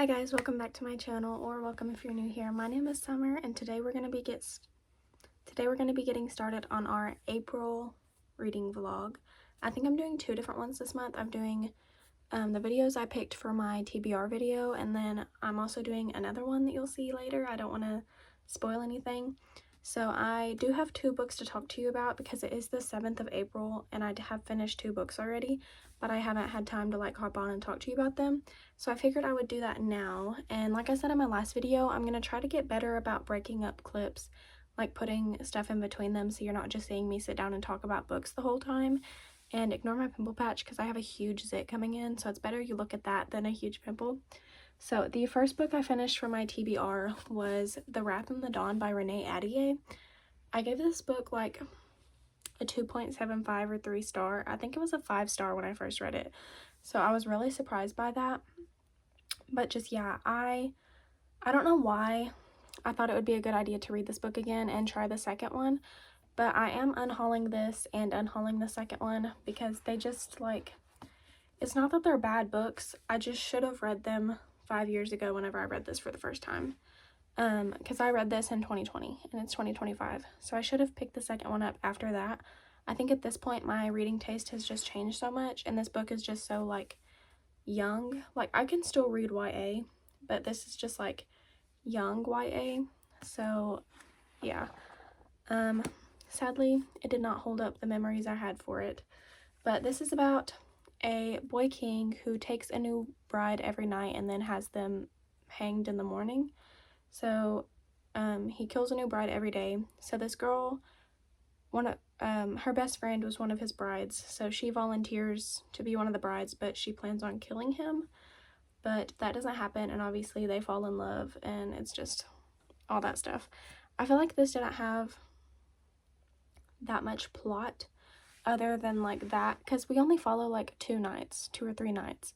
Hi guys, welcome back to my channel, or welcome if you're new here. My name is Summer, and today we're going to be getting started on our April reading vlog. I think I'm doing two different ones this month. I'm doing the videos I picked for my TBR video, and then I'm also doing another one that you'll see later. I don't want to spoil anything. So I do have two books to talk to you about because it is the 7th of April and I have finished two books already, but I haven't had time to like hop on and talk to you about them. So I figured I would do that now. And like I said in my last video, I'm going to try to get better about breaking up clips, like putting stuff in between them so you're not just seeing me sit down and talk about books the whole time. And ignore my pimple patch because I have a huge zit coming in, so it's better you look at that than a huge pimple. So the first book I finished for my TBR was The Wrath in the Dawn by Renee Ahdieh. I gave this book like a 2.75 or 3 star. I think it was a 5 star when I first read it. So I was really surprised by that. But just yeah, I don't know why I thought it would be a good idea to read this book again and try the second one. But I am unhauling this and unhauling the second one because they just like, it's not that they're bad books. I just should have read them 5 years ago whenever I read this for the first time. Because I read this in 2020 and it's 2025. So I should have picked the second one up after that. I think at this point my reading taste has just changed so much, and this book is just so like young. Like I can still read YA, but this is just like young YA. So yeah. Sadly, it did not hold up the memories I had for it. But this is about a boy king who takes a new bride every night and then has them hanged in the morning. So he kills a new bride every day. So this girl, her best friend was one of his brides, so she volunteers to be one of the brides, but she plans on killing him. But that doesn't happen, and obviously they fall in love, and it's just all that stuff. I feel like this didn't have that much plot other than like that, because we only follow like 2 or 3 nights,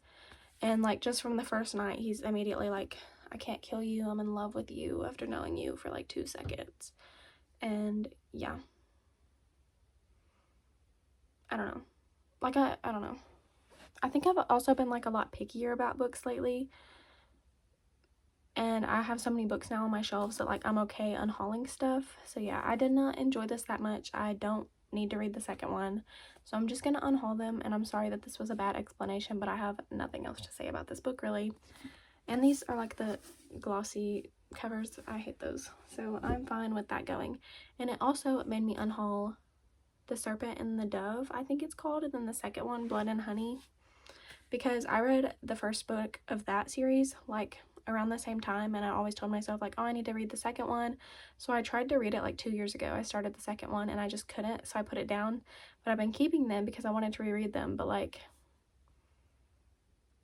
and like just from the first night he's immediately like, I can't kill you, I'm in love with you, after knowing you for like 2 seconds. And yeah, I don't know, like I don't know. I think I've also been like a lot pickier about books lately, and I have so many books now on my shelves that like I'm okay unhauling stuff. So yeah, I did not enjoy this that much. I don't need to read the second one, so I'm just gonna unhaul them. And I'm sorry that this was a bad explanation, but I have nothing else to say about this book really. And these are like the glossy covers. I hate those, so I'm fine with that going. And it also made me unhaul The Serpent and the Dove, I think it's called, and then the second one, Blood and Honey, because I read the first book of that series like around the same time, and I always told myself like, oh, I need to read the second one. So I tried to read it like 2 years ago. I started the second one and I just couldn't, so I put it down. But I've been keeping them because I wanted to reread them, but like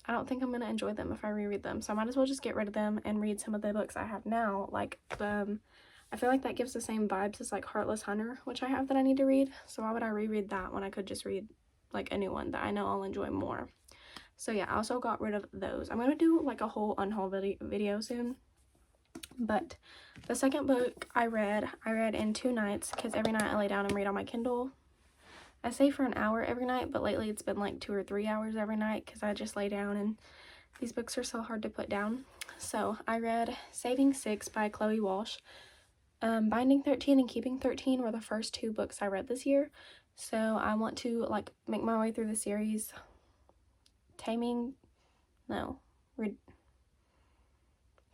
I don't think I'm gonna enjoy them if I reread them, so I might as well just get rid of them and read some of the books I have now. Like I feel like that gives the same vibes as like Heartless Hunter, which I have that I need to read. So why would I reread that when I could just read like a new one that I know I'll enjoy more? So yeah, I also got rid of those. I'm gonna do like a whole unhaul video soon. But the second book I read in 2 nights, because every night I lay down and read on my Kindle. I say for an hour every night, but lately it's been like 2 or 3 hours every night because I just lay down and these books are so hard to put down. So I read Saving Six by Chloe Walsh. Binding 13 and Keeping 13 were the first 2 books I read this year. So I want to like make my way through the series. Taming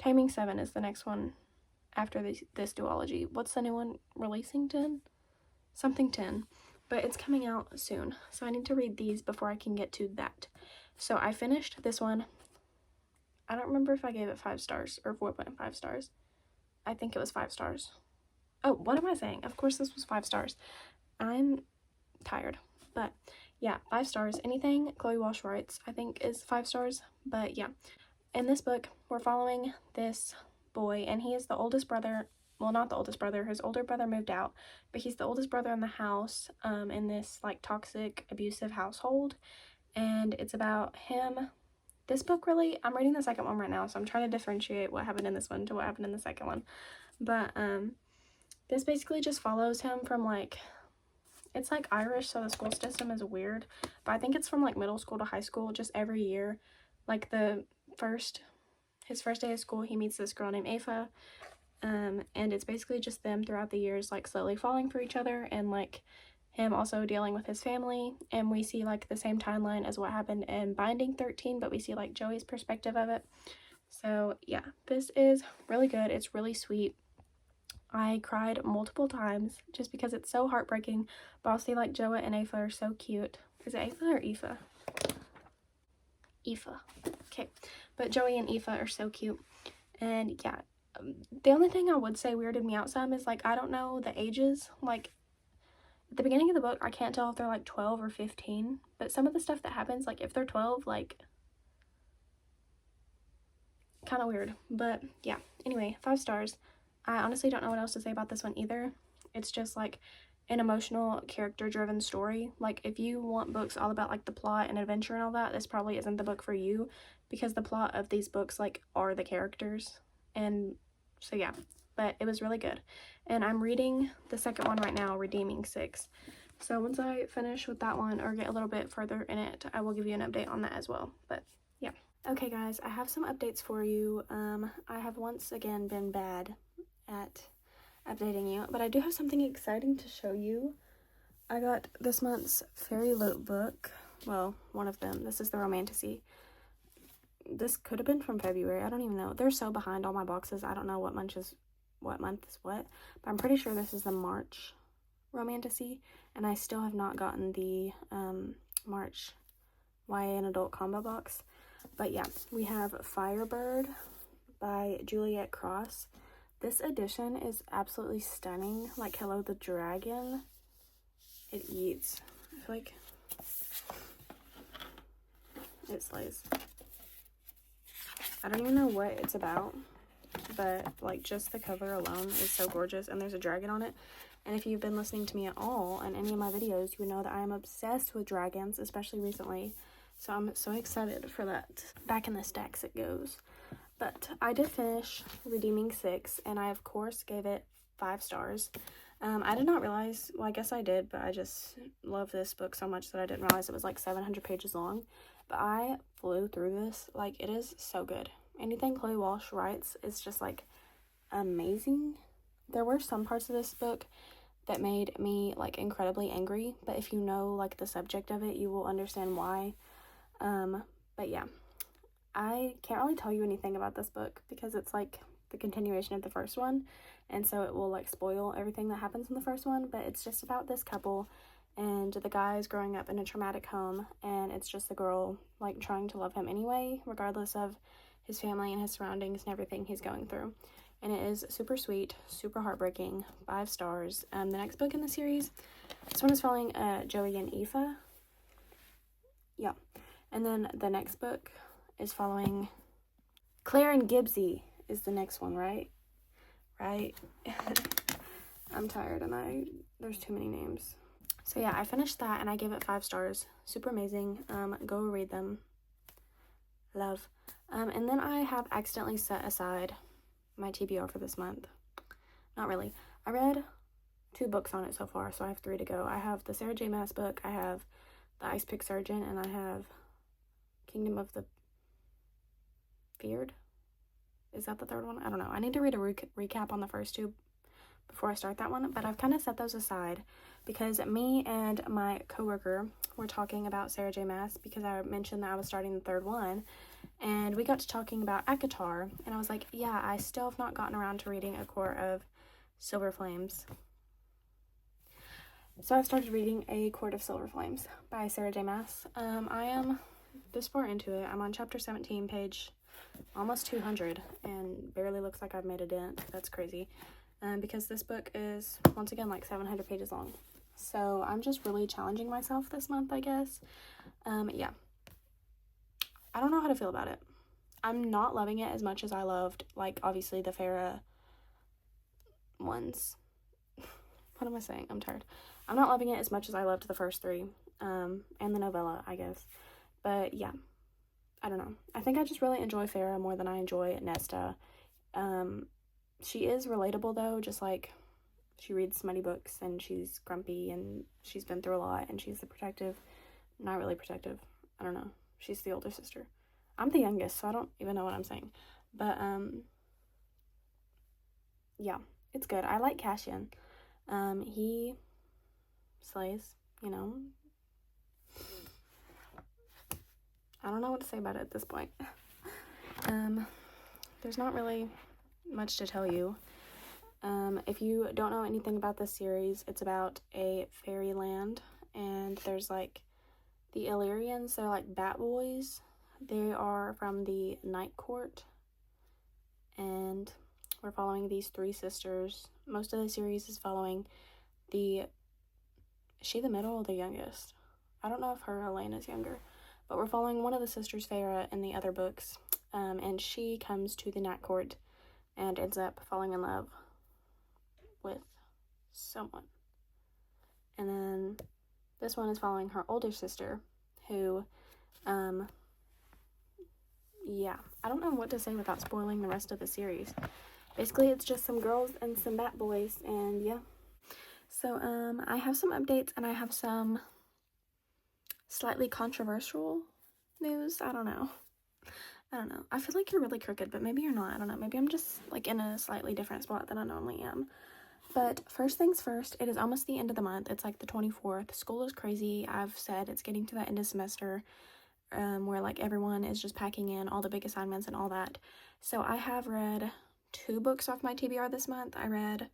7 is the next one after this duology. What's the new one releasing? 10? Something 10. But it's coming out soon, so I need to read these before I can get to that. So I finished this one. I don't remember if I gave it 5 stars or 4.5 stars. I think it was 5 stars. Oh, what am I saying? Of course this was 5 stars. I'm tired. But yeah, 5 stars. Anything Chloe Walsh writes, I think, is 5 stars. But yeah, in this book, we're following this boy, and he is the oldest brother. Well, not the oldest brother. His older brother moved out, but he's the oldest brother in the house, in this like toxic, abusive household. And it's about him. This book really, I'm reading the second one right now, so I'm trying to differentiate what happened in this one to what happened in the second one. But this basically just follows him from like, it's like Irish, so the school system is weird, but I think it's from like middle school to high school, just every year. Like his his first day of school, he meets this girl named Aoife, and it's basically just them throughout the years, like, slowly falling for each other, and, like, him also dealing with his family. And we see, like, the same timeline as what happened in Binding 13, but we see, like, Joey's perspective of it. So yeah, this is really good. It's really sweet. I cried multiple times just because it's so heartbreaking, but also, like, Joey and Aoife are so cute. Is it Aoife or Aoife? Aoife. Okay, but Joey and Aoife are so cute. And yeah, the only thing I would say weirded me out some is, like, I don't know the ages. Like, at the beginning of the book, I can't tell if they're, like, 12 or 15, but some of the stuff that happens, like, if they're 12, like, kind of weird. But yeah, anyway, 5 stars. I honestly don't know what else to say about this one either. It's just, like, an emotional, character-driven story. Like, if you want books all about, like, the plot and adventure and all that, this probably isn't the book for you, because the plot of these books, like, are the characters. And so yeah, but it was really good. And I'm reading the second one right now, Redeeming 6. So once I finish with that one or get a little bit further in it, I will give you an update on that as well. But yeah. Okay guys, I have some updates for you. I have once again been bad at updating you, but I do have something exciting to show you. I got this month's Fairy Loot book. Well, one of them. This is the Romantasy. This could have been from February. I don't even know. They're so behind all my boxes. I don't know what month is what, but I'm pretty sure this is the March Romantasy, and I still have not gotten the March YA and adult combo box. But yeah, we have Firebird by Juliet Cross. This edition is absolutely stunning. Like, hello, the dragon. It eats. I feel like it slays. I don't even know what it's about, but, like, just the cover alone is so gorgeous, and there's a dragon on it. And if you've been listening to me at all in any of my videos, you would know that I am obsessed with dragons, especially recently. So I'm so excited for that. Back in the stacks it goes. But I did finish Redeeming 6, and I, of course, gave it 5 stars. I did not realize, well, I guess I did, but I just love this book so much that I didn't realize it was like 700 pages long. But I flew through this. Like, it is so good. Anything Chloe Walsh writes is just, like, amazing. There were some parts of this book that made me, like, incredibly angry, but if you know, like, the subject of it, you will understand why. But yeah, I can't really tell you anything about this book because it's, like, the continuation of the first one, and so it will, like, spoil everything that happens in the first one. But it's just about this couple, and the guy is growing up in a traumatic home, and it's just the girl, like, trying to love him anyway, regardless of his family and his surroundings and everything he's going through. And it is super sweet, super heartbreaking. 5 stars. The next book in the series, this one is following Joey and Aoife. Yeah. And then the next book is following Claire and Gibbsy is the next one, right? Right? I'm tired and there's too many names. So yeah, I finished that and I gave it 5 stars. Super amazing. Go read them. Love. And then I have accidentally set aside my TBR for this month. Not really. I read 2 books on it so far, so I have 3 to go. I have the Sarah J. Maas book, I have The Ice Pick Surgeon, and I have Kingdom of the Feared. Is that the 3rd one? I don't know. I need to read a recap on the first 2 before I start that one, but I've kind of set those aside because me and my coworker were talking about Sarah J. Maas because I mentioned that I was starting the 3rd one, and we got to talking about ACOTAR, and I was like, yeah, I still have not gotten around to reading A Court of Silver Flames. So I've started reading A Court of Silver Flames by Sarah J. Maas. I am this far into it. I'm on chapter 17, page almost 200, and barely looks like I've made a dent. That's crazy. Because this book is, once again, like 700 pages long. So I'm just really challenging myself this month, I guess. Yeah. I don't know how to feel about it. I'm not loving it as much as I loved, like, obviously the Farrah ones. What am I saying? I'm tired. I'm not loving it as much as I loved the first 3, and the novella, I guess. But yeah, I don't know. I think I just really enjoy Farrah more than I enjoy Nesta. She is relatable though, just like she reads smutty books and she's grumpy and she's been through a lot and she's the protective, not really protective, I don't know. She's the older sister. I'm the youngest, so I don't even know what I'm saying. But, yeah, it's good. I like Cassian. He slays, you know. I don't know what to say about it at this point. There's not really much to tell you. If you don't know anything about this series, it's about a fairyland, and there's like the Illyrians. They're like bat boys. They are from the Night Court, and we're following these three sisters. Most of the series is following is she the middle or the youngest? I don't know if Elena's younger, but we're following one of the sisters, Feyre, in the other books, and she comes to the Night Court and ends up falling in love with someone. And then this one is following her older sister, who, yeah, I don't know what to say without spoiling the rest of the series. Basically, it's just some girls and some bat boys, and yeah. So, I have some updates, and I have some slightly controversial news. I don't know. I feel like you're really crooked, but maybe you're not. I don't know. Maybe I'm just, like, in a slightly different spot than I normally am. But first things first, it is almost the end of the month. It's like the 24th. School is crazy. I've said it's getting to the end of semester, where, like, everyone is just packing in all the big assignments and all that. So I have read 2 books off my TBR this month. I read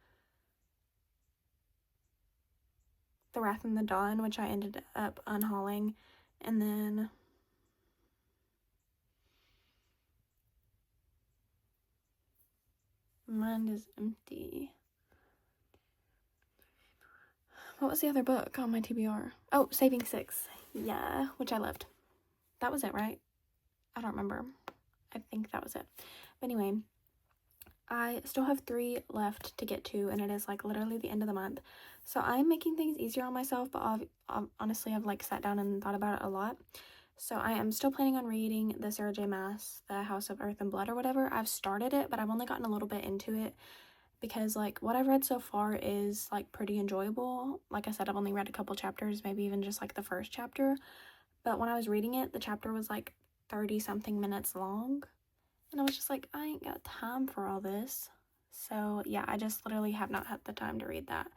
The Wrath and the Dawn, which I ended up unhauling, and then mine is empty. What was the other book on my TBR? Oh, Saving Six. Yeah, which I loved. That was it, right? I don't remember. I think that was it. But anyway, I still have 3 left to get to, and it is like literally the end of the month. So I'm making things easier on myself, but honestly, I've like sat down and thought about it a lot. So I am still planning on reading the Sarah J. Maas, The House of Earth and Blood or whatever. I've started it, but I've only gotten a little bit into it because like what I've read so far is like pretty enjoyable. Like I said, I've only read a couple chapters, maybe even just like the first chapter. But when I was reading it, the chapter was like 30 something minutes long. And I was just like, I ain't got time for all this. So yeah, I just literally have not had the time to read that.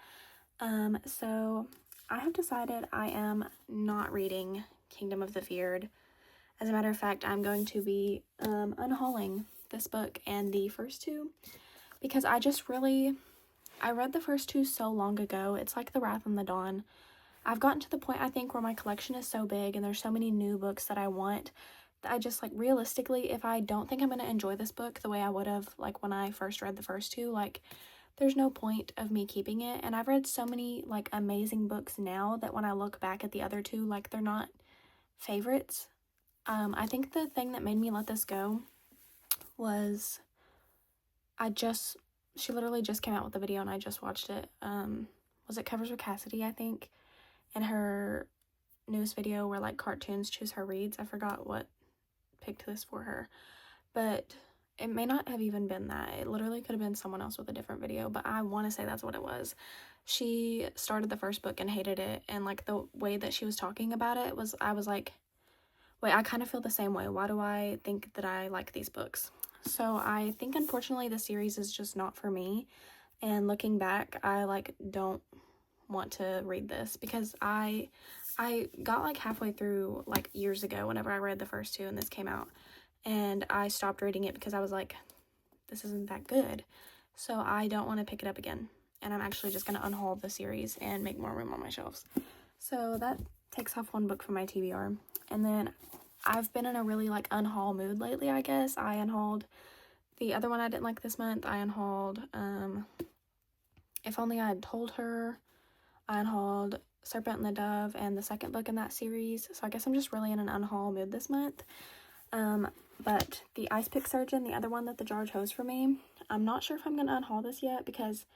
So I have decided I am not reading Kingdom of the Feared. As a matter of fact, I'm going to be unhauling this book and the first 2 because I read the first 2 so long ago. It's like The Wrath and the Dawn. I've gotten to the point, I think, where my collection is so big and there's so many new books that I want that I just, like, realistically, if I don't think I'm going to enjoy this book the way I would have, like, when I first read the first 2, like, there's no point of me keeping it. And I've read so many, like, amazing books now that when I look back at the other 2, like, they're not favorites. I think the thing that made me let this go was she literally just came out with the video and I just watched it. Was it Covers with Cassidy, I think? In her newest video where, like, cartoons choose her reads. I forgot what picked this for her. But it may not have even been that. It literally could have been someone else with a different video, but I want to say that's what it was. She started the first book and hated it, and, like, the way that she was talking about it was, I was like, wait, I kind of feel the same way. Why do I think that I like these books? So I think, unfortunately, the series is just not for me, and looking back, I, like, don't want to read this because I got, like, halfway through, like, years ago whenever I read the first 2 and this came out, and I stopped reading it because I was like, this isn't that good. So I don't want to pick it up again, and I'm actually just going to unhaul the series and make more room on my shelves. So that takes off 1 book from my TBR. And then I've been in a really, like, unhaul mood lately, I guess. I unhauled the other one I didn't like this month. I unhauled If Only I Had Told Her. I unhauled Serpent and the Dove and the second book in that series. So I guess I'm just really in an unhaul mood this month. But the Ice Pick Surgeon, the other one that the jar chose for me, I'm not sure if I'm going to unhaul this yet because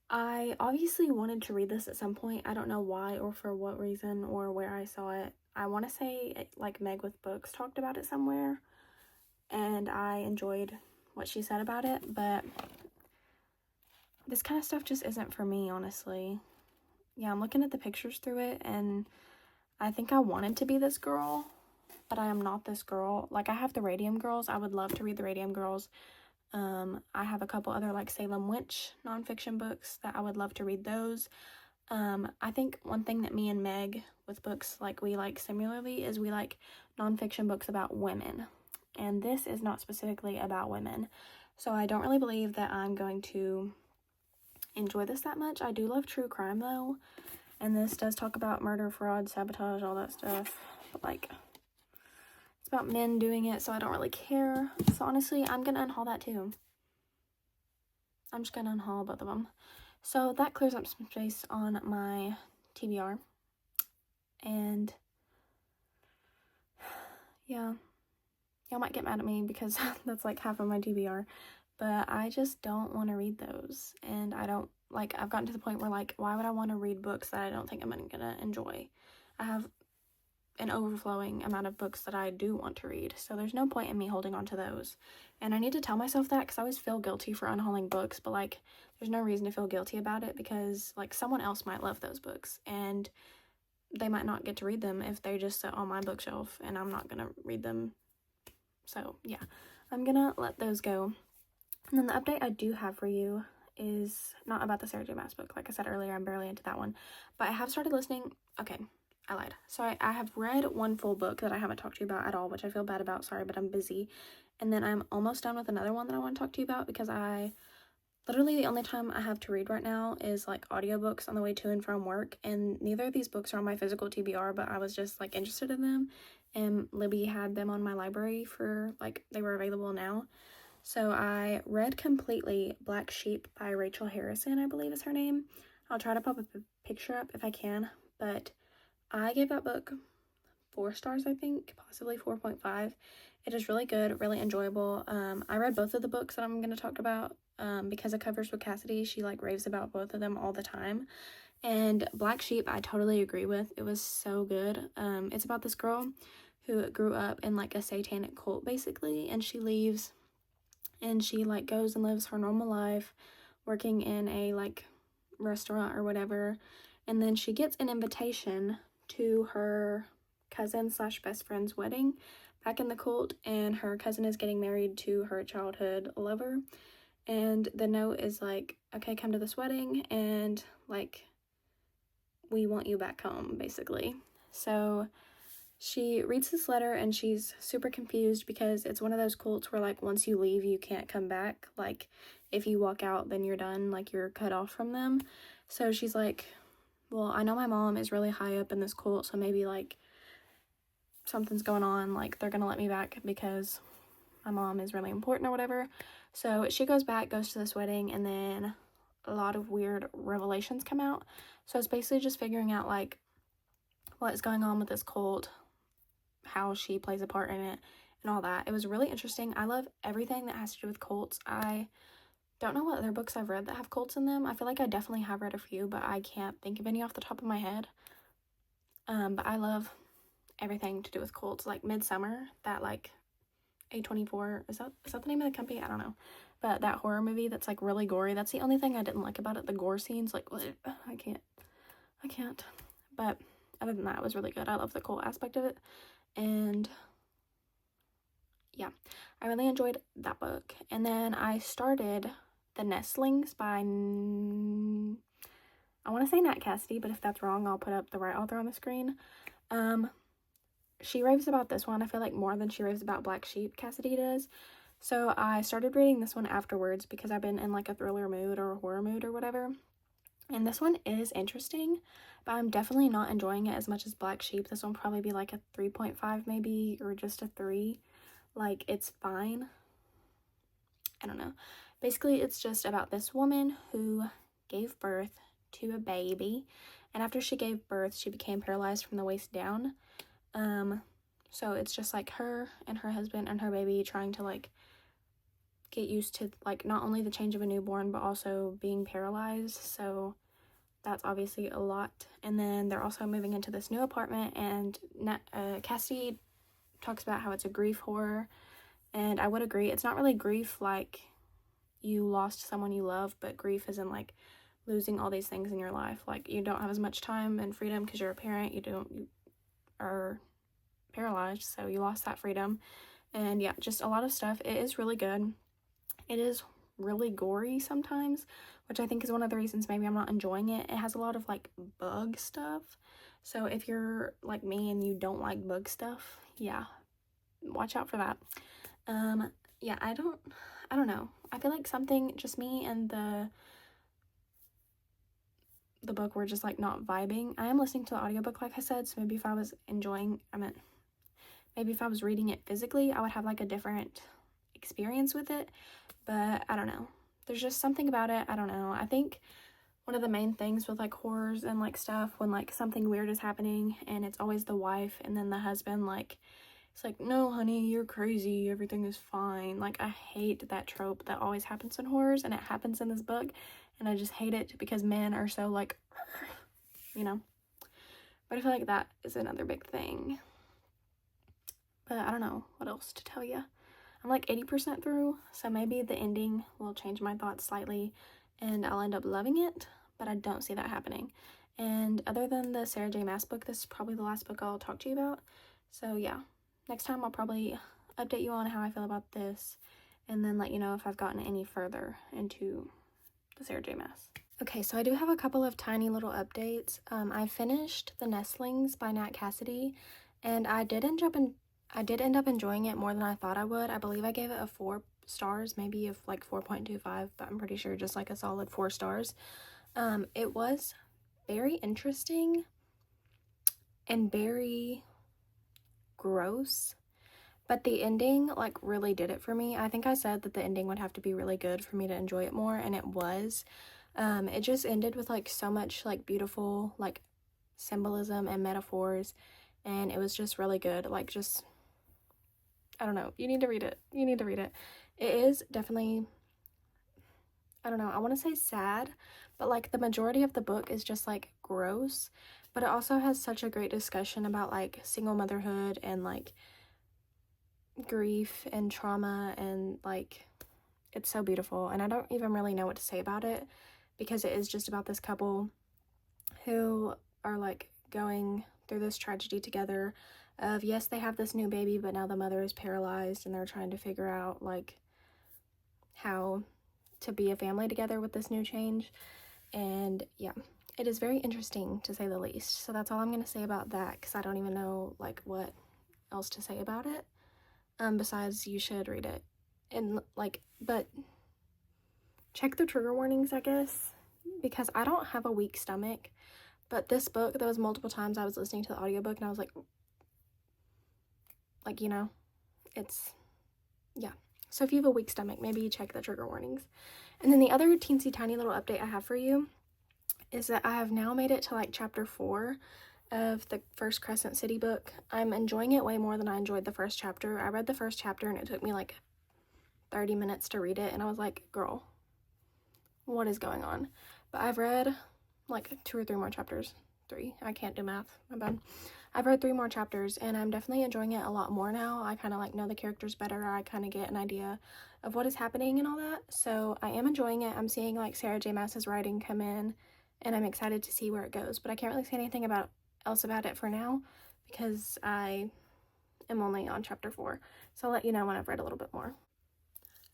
I obviously wanted to read this at some point. I don't know why or for what reason or where I saw it. I want to say, like, Meg with Books talked about it somewhere, and I enjoyed what she said about it, but this kind of stuff just isn't for me, honestly. Yeah, I'm looking at the pictures through it, and I think I wanted to be this girl, but I am not this girl. Like, I have the Radium Girls. I would love to read the Radium Girls. I have a couple other, like, Salem Witch nonfiction books that I would love to read those. I think one thing that me and Meg with books, like, we like similarly is we like nonfiction books about women. And this is not specifically about women. So I don't really believe that I'm going to enjoy this that much. I do love true crime, though. And this does talk about murder, fraud, sabotage, all that stuff. But, like, it's about men doing it, so I don't really care. So, honestly, I'm going to unhaul that, too. I'm just going to unhaul both of them. So, that clears up some space on my TBR. And, yeah. Y'all might get mad at me because that's, like, half of my TBR. But I just don't want to read those. And I don't, like, I've gotten to the point where, like, why would I want to read books that I don't think I'm going to enjoy? I have an overflowing amount of books that I do want to read. So there's no point in me holding on to those. And I need to tell myself that because I always feel guilty for unhauling books. But, like, there's no reason to feel guilty about it because, like, someone else might love those books. And they might not get to read them if they just sit on my bookshelf and I'm not going to read them. So, yeah. I'm going to let those go. And then the update I do have for you is not about the Sarah J. Maas book. Like I said earlier, I'm barely into that one. But I have started listening. Okay, I lied. So I have read one full book that I haven't talked to you about at all, which I feel bad about. Sorry, but I'm busy. And then I'm almost done with another one that I want to talk to you about because literally the only time I have to read right now is, like, audiobooks on the way to and from work. And neither of these books are on my physical TBR, but I was just, like, interested in them. And Libby had them on my library for, like, they were available now. So I read completely Black Sheep by Rachel Harrison, I believe is her name. I'll try to pop a picture up if I can, but I gave that book 4 stars, I think, possibly 4.5. It is really good, really enjoyable. I read both of the books that I'm going to talk about because of Covers with Cassidy. She, like, raves about both of them all the time. And Black Sheep, I totally agree with. It was so good. It's about this girl who grew up in, like, a satanic cult, basically, and she leaves and she, like, goes and lives her normal life working in a, like, restaurant or whatever. And then she gets an invitation to her cousin / best friend's wedding back in the cult. And her cousin is getting married to her childhood lover. And the note is like, okay, come to this wedding and, like, we want you back home, basically. So she reads this letter and she's super confused because it's one of those cults where, like, once you leave, you can't come back. Like, if you walk out, then you're done. Like, you're cut off from them. So she's like, well, I know my mom is really high up in this cult, so maybe, like, something's going on. Like, they're gonna let me back because my mom is really important or whatever. So she goes back, goes to this wedding, and then a lot of weird revelations come out. So it's basically just figuring out, like, what is going on with this cult, how she plays a part in it, and all that. It was really interesting. I love everything that has to do with cults. I don't know what other books I've read that have cults in them. I feel like I definitely have read a few, but I can't think of any off the top of my head. But I love everything to do with cults. Like Midsummer, that, like, A24, is that the name of the company? I don't know. But that horror movie that's, like, really gory, that's the only thing I didn't like about it. The gore scenes, like, I can't. But other than that, it was really good. I love the cult aspect of it. And yeah, I really enjoyed that book. And then I started The Nestlings by, I want to say Nat Cassidy, but if that's wrong, I'll put up the right author on the screen. She raves about this one, I feel like, more than she raves about Black Sheep, Cassidy does. So I started reading this one afterwards because I've been in, like, a thriller mood or a horror mood or whatever. And this one is interesting, but I'm definitely not enjoying it as much as Black Sheep. This one will probably be like a 3.5 maybe, or just a 3. Like, it's fine. I don't know. Basically, it's just about this woman who gave birth to a baby. And after she gave birth, she became paralyzed from the waist down. So it's just, like, her and her husband and her baby trying to, like, get used to, like, not only the change of a newborn, but also being paralyzed. So that's obviously a lot. And then they're also moving into this new apartment, and Cassidy talks about how it's a grief horror, and I would agree. It's not really grief like you lost someone you love, but grief is in, like, losing all these things in your life. Like, you don't have as much time and freedom because you're a parent. You are paralyzed, so you lost that freedom. And yeah, just a lot of stuff. It is really good. It is really gory sometimes, which I think is one of the reasons maybe I'm not enjoying it. It has a lot of like bug stuff. So if you're like me and you don't like bug stuff, yeah, watch out for that. Yeah, I don't know. I feel like something, just me and the book were just like not vibing. I am listening to the audiobook, like I said, so maybe if I was maybe if I was reading it physically, I would have like a different experience with it, but I don't know. There's just something about it. I don't know. I think one of the main things with like horrors and like stuff, when like something weird is happening and it's always the wife and then the husband, like, it's like, no, honey, you're crazy. Everything is fine. Like, I hate that trope that always happens in horrors, and it happens in this book, and I just hate it because men are so like, you know. But I feel like that is another big thing. But I don't know what else to tell you. I'm like 80% through, so maybe the ending will change my thoughts slightly and I'll end up loving it, but I don't see that happening. And other than the Sarah J. Maas book, this is probably the last book I'll talk to you about. So yeah, next time I'll probably update you on how I feel about this and then let you know if I've gotten any further into the Sarah J. Maas. Okay, so I do have a couple of tiny little updates. I finished The Nestlings by Nat Cassidy, and I did end up enjoying it more than I thought I would. I believe I gave it a 4 stars, maybe of like 4.25, but I'm pretty sure just like a solid 4 stars. It was very interesting and very gross, but the ending like really did it for me. I think I said that the ending would have to be really good for me to enjoy it more, and it was. It just ended with like so much like beautiful like symbolism and metaphors, and it was just really good. Like, just, I don't know, you need to read it. It is definitely, I don't know, I want to say sad, but like the majority of the book is just like gross, but it also has such a great discussion about like single motherhood and like grief and trauma, and like it's so beautiful. And I don't even really know what to say about it because it is just about this couple who are like going through this tragedy together of, yes, they have this new baby, but now the mother is paralyzed and they're trying to figure out like how to be a family together with this new change. And yeah, it is very interesting to say the least. So that's all I'm going to say about that, because I don't even know like what else to say about it, besides you should read it. And like, but check the trigger warnings, I guess, because I don't have a weak stomach, but this book, there was multiple times I was listening to the audiobook and I was like, you know, it's, yeah. So if you have a weak stomach, maybe check the trigger warnings. And then the other teensy tiny little update I have for you is that I have now made it to like chapter 4 of the first Crescent City book. I'm enjoying it way more than I enjoyed the first chapter. I read the first chapter and it took me like 30 minutes to read it, and I was like, girl, what is going on? But I've read like 2 or 3 more chapters. 3. I can't do math. My bad. I've read 3 more chapters and I'm definitely enjoying it a lot more now. I kind of like know the characters better. I kind of get an idea of what is happening and all that. So I am enjoying it. I'm seeing like Sarah J. Maas's writing come in and I'm excited to see where it goes. But I can't really say anything else about it for now because I am only on chapter 4. So I'll let you know when I've read a little bit more.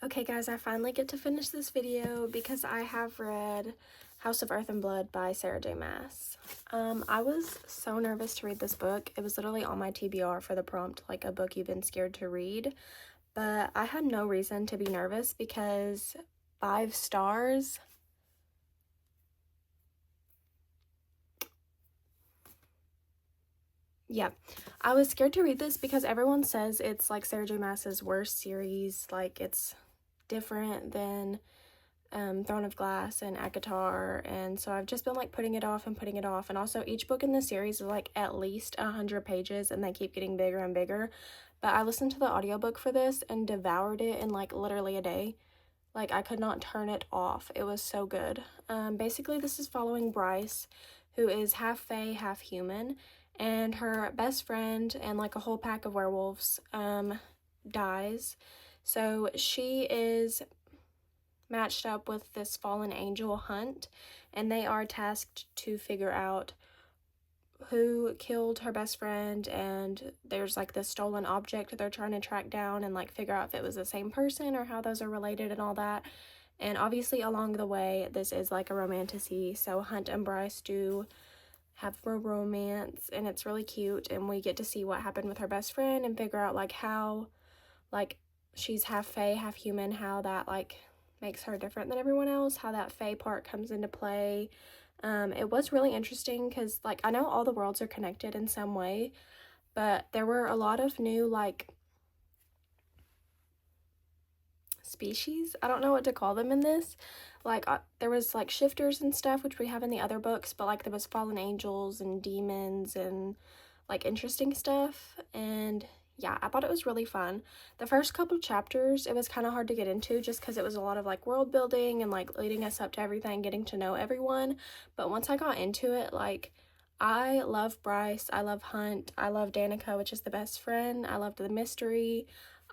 Okay guys, I finally get to finish this video because I have read House of Earth and Blood by Sarah J. Maas. I was so nervous to read this book. It was literally on my TBR for the prompt, like a book you've been scared to read. But I had no reason to be nervous because 5 stars. Yeah, I was scared to read this because everyone says it's like Sarah J. Maas's worst series, like it's different than Throne of Glass and ACOTAR, and so I've just been like putting it off, and also each book in the series is like at least 100 pages and they keep getting bigger and bigger. But I listened to the audiobook for this and devoured it in like literally a day. Like, I could not turn it off. It was so good. Basically this is following Bryce, who is half fae, half human, and her best friend and like a whole pack of werewolves dies. So she is matched up with this fallen angel Hunt, and they are tasked to figure out who killed her best friend, and there's like this stolen object they're trying to track down and like figure out if it was the same person or how those are related and all that. And obviously along the way, this is like a romantasy, so Hunt and Bryce do have a romance, and it's really cute, and we get to see what happened with her best friend and figure out like how like she's half fae, half human, how that like makes her different than everyone else, how that fae part comes into play. It was really interesting because like I know all the worlds are connected in some way, but there were a lot of new like species, I don't know what to call them in this, like there was like shifters and stuff, which we have in the other books, but like there was fallen angels and demons and like interesting stuff. And yeah, I thought it was really fun. The first couple chapters, it was kind of hard to get into just because it was a lot of like world building and like leading us up to everything, getting to know everyone. But once I got into it, like I love Bryce, I love Hunt, I love Danica, which is the best friend, I loved the mystery,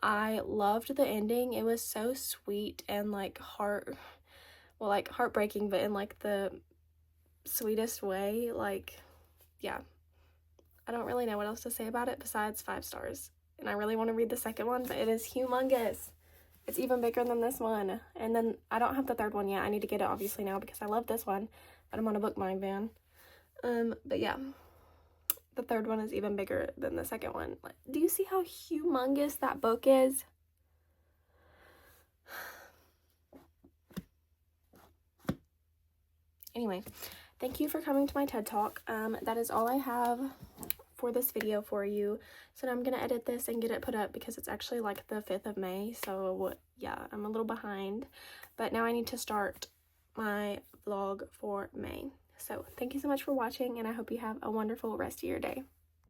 I loved the ending. It was so sweet and like heartbreaking, but in like the sweetest way. Like, yeah, I don't really know what else to say about it besides 5 stars. And I really want to read the second one, but it is humongous. It's even bigger than this one. And then I don't have the third one yet. I need to get it obviously now because I love this one, but I'm on a bookmind van. But yeah, the third one is even bigger than the second one. Like, do you see how humongous that book is? Anyway, thank you for coming to my TED Talk. That is all I have for this video for you. So now I'm gonna edit this and get it put up because it's actually like the 5th of May. So yeah, I'm a little behind. But now I need to start my vlog for May. So thank you so much for watching, and I hope you have a wonderful rest of your day.